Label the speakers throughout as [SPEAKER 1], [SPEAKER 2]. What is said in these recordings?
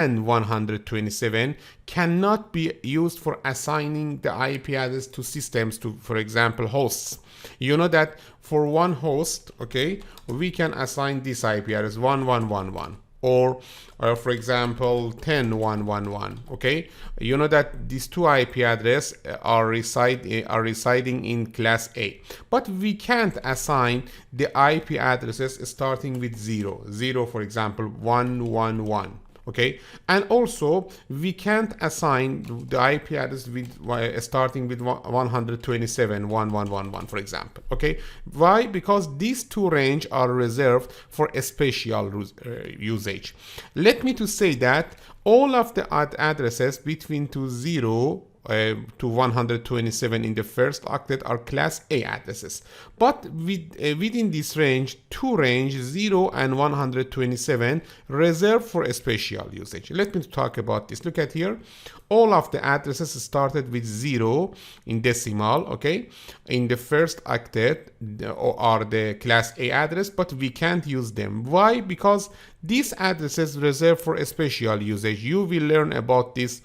[SPEAKER 1] and 127 cannot be used for assigning the IP address to systems, to, for example, hosts. You know that for one host, okay, we can assign this IP address 1111 or for example 10111. Okay, you know that these two IP addresses are residing in class A, but we can't assign the IP addresses starting with 0, for example 111. Okay, and also we can't assign the IP address with starting with 127.1.1.1, for example. Okay, why? Because these two range are reserved for a special usage. Let me to say that all of the addresses between 0 to 127 in the first octet are class A addresses, but within this range, two range 0 and 127 reserved for a special usage. Let me talk about this. Look at here, all of the addresses started with 0 in decimal. Okay, in the first octet are the class A address, but we can't use them. Why? Because these addresses reserved for a special usage. You will learn about this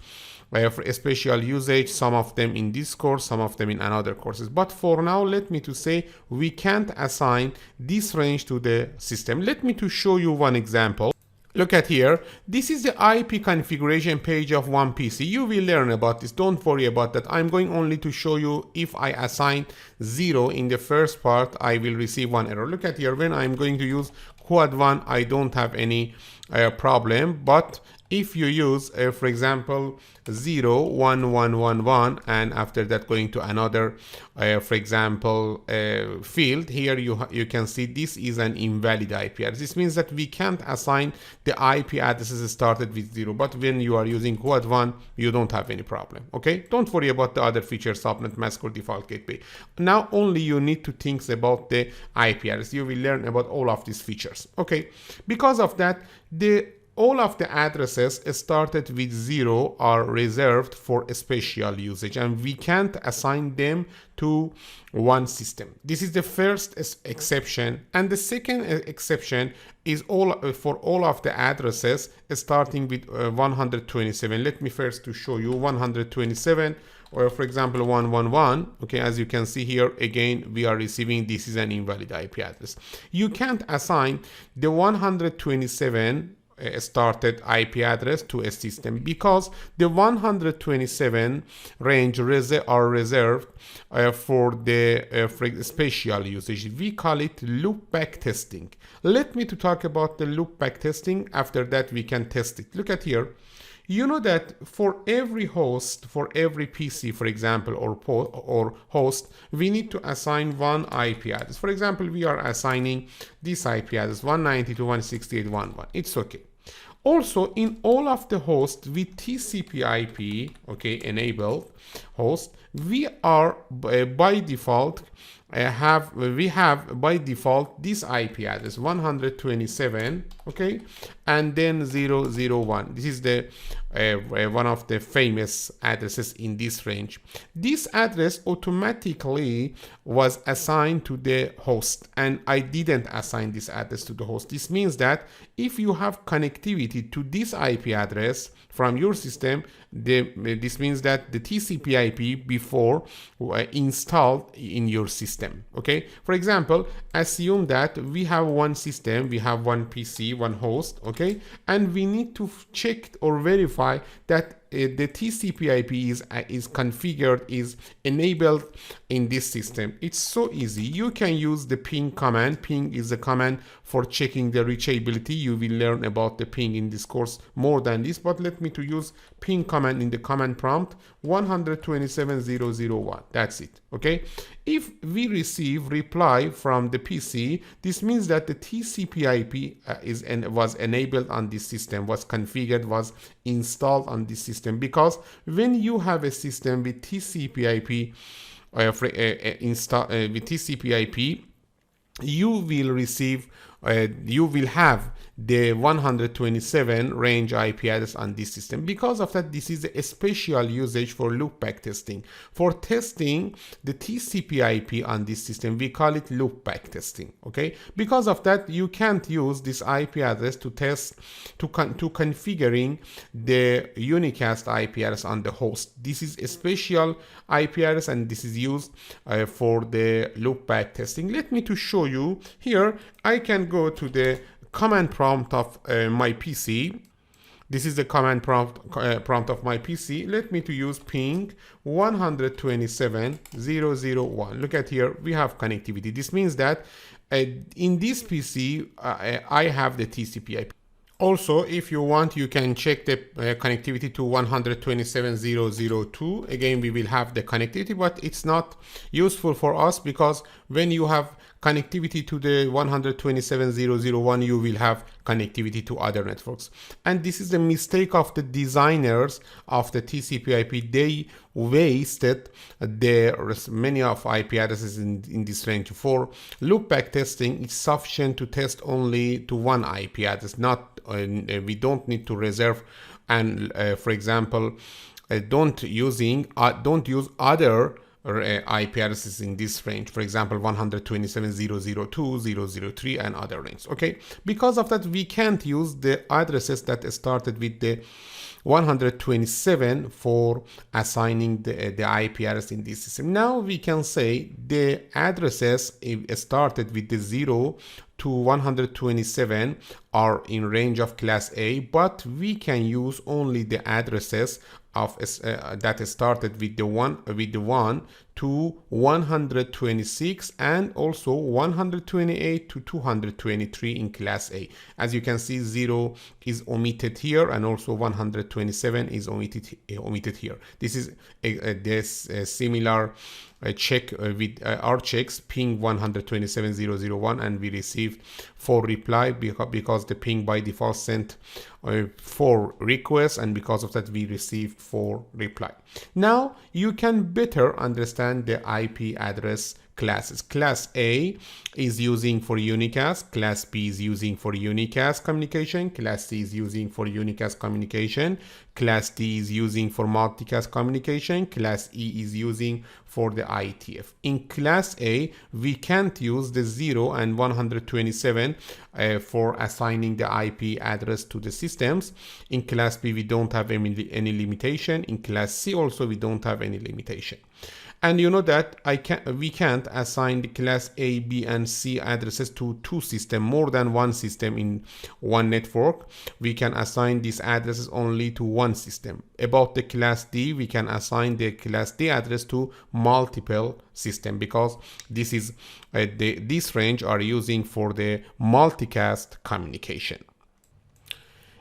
[SPEAKER 1] for a special usage, some of them in this course, some of them in another courses. But for now, let me to say we can't assign this range to the system. Let me to show you one example. Look at here. This is the IP configuration page of one PC. You will learn about this. Don't worry about that. I'm going only to show you if I assign 0 in the first part, I will receive one error. Look at here. When I'm going to use quad 1, I don't have any problem. But if you use, for example, 0, 1, 1, 1, 1, and after that going to another, for example, field, here you can see this is an invalid IP address. This means that we can't assign the IP addresses started with 0, but when you are using quad 1, you don't have any problem. Okay, don't worry about the other features, subnet mask or default gateway. Now only you need to think about the IP address. You will learn about all of these features. Okay, because of that, all of the addresses started with 0 are reserved for a special usage, and we can't assign them to one system. This is the first exception, and the second exception is for all of the addresses starting with 127. Let me first to show you 127, or for example 111. Okay, as you can see here, again we are receiving this is an invalid IP address. You can't assign the 127 started IP address to a system because the 127 range are reserved for the special usage. We call it loopback testing. Let me to talk about the loopback testing. After that we can test it. Look at here. You know that for every host, for every PC, for example, or host, we need to assign one IP address. For example, we are assigning this IP address 192.168.1.1. It's okay. Also, in all of the hosts with TCP/IP, okay, enabled host, we are by default we have by default this IP address 127, okay, and then 001. This is the one of the famous addresses in this range. This address automatically was assigned to the host, and I didn't assign this address to the host. This means that if you have connectivity to this IP address from your system, this means that the TCP/IP before installed in your system. Okay, for example, assume that we have one system, we have one PC, one host, okay, and we need to check or verify that the TCP/IP is configured, is enabled in this system. It's so easy. You can use the ping command. Ping is a command for checking the reachability. You will learn about the ping in this course more than this, but let me to use ping command in the command prompt 127.0.0.1. That's it. Okay, if we receive reply from the PC, this means that the TCP/IP was enabled on this system, was configured, was installed on this system. Because when you have a system with TCP/IP with TCP/IP, you will receive you will have the 127 range IP address on this system. Because of that, this is a special usage for loopback testing. For testing the TCP IP on this system, we call it loopback testing. Okay, because of that, you can't use this IP address to test to configuring the Unicast IP address on the host. This is a special IP address, and this is used for the loopback testing. Let me to show you here. I can go to the command prompt of my PC. This is the command prompt of my PC. Let me to use ping 127.0.0.1. Look at here, we have connectivity. This means that in this PC, I have the TCP IP. Also, if you want, you can check the connectivity to 127.0.0.2. Again, we will have the connectivity, but it's not useful for us because when you have connectivity to the 127.0.0.1, you will have connectivity to other networks. And this is the mistake of the designers of the TCP IP. They wasted many of IP addresses in this range. For loopback testing, it's sufficient to test only to one IP address. We don't need to reserve, and for example, don't use other IP addresses in this range, for example 127.0.0.2, 0.0.3 and other ranges. Okay, because of that, we can't use the addresses that started with the 127 for assigning the IP address in this system. Now we can say the addresses started with the 0 to 127 are in range of class A, but we can use only the addresses of that started with the 1 to 126 and also 128 to 223 in class A. As you can see, 0 is omitted here, and also 127 is omitted here. This is this similar check with our checks ping 127.0.0.1, and we received 4 reply because the ping by default sent 4 requests, and because of that we received 4 reply. Now you can better understand the IP address classes. Class A is using for Unicast, Class B is using for Unicast communication, Class C is using for Unicast communication, Class D is using for multicast communication, Class E is using for the IETF. In Class A, we can't use the 0 and 127 for assigning the IP address to the systems. In Class B, we don't have any limitation. In Class C also, we don't have any limitation. And you know that we can't assign the class A, B, and C addresses to 2 systems, more than 1 system in one network. We can assign these addresses only to 1 system. About the class D, we can assign the class D address to multiple systems, because this is this range are using for the multicast communication.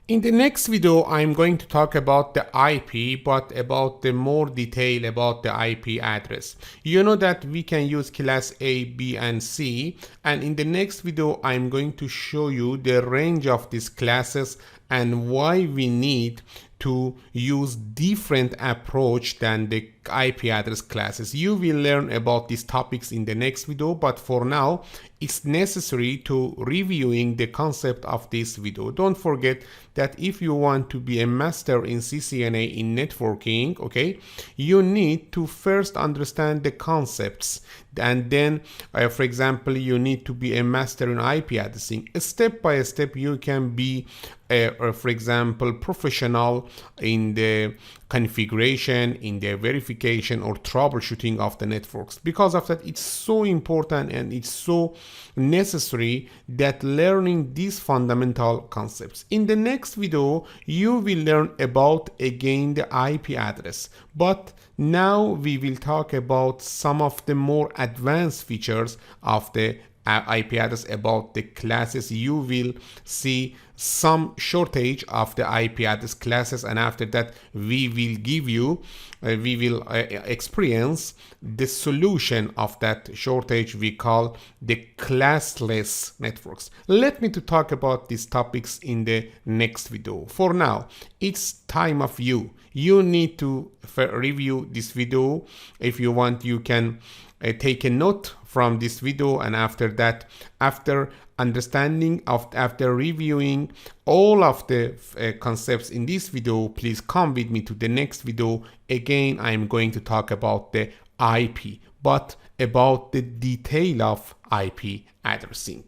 [SPEAKER 1] In the next video, I'm going to talk about the IP, but about the more detail about the IP address. You know that we can use class A, B, and C, and in the next video, I'm going to show you the range of these classes and why we need to use different approach than the IP address classes. You will learn about these topics in the next video, but for now, it's necessary to reviewing the concept of this video. Don't forget that if you want to be a master in CCNA in networking, okay, you need to first understand the concepts, and then for example, you need to be a master in IP addressing. Step by step, you can be for example, professional in the configuration, in the verification or troubleshooting of the networks. Because of that, it's so important and it's so necessary that learning these fundamental concepts. In the next video, you will learn about again the IP address, but now we will talk about some of the more advanced features of the IP address, about the classes. You will see some shortage of the IP address classes, and after that we will give you we will experience the solution of that shortage we call the classless networks. Let me to talk about these topics in the next video. For now, it's time of you need to review this video. If you want, you can take a note from this video, and after that, after understanding of after reviewing all of the concepts in this video, please come with me to the next video. Again, I am going to talk about the IP, but about the detail of IP addressing.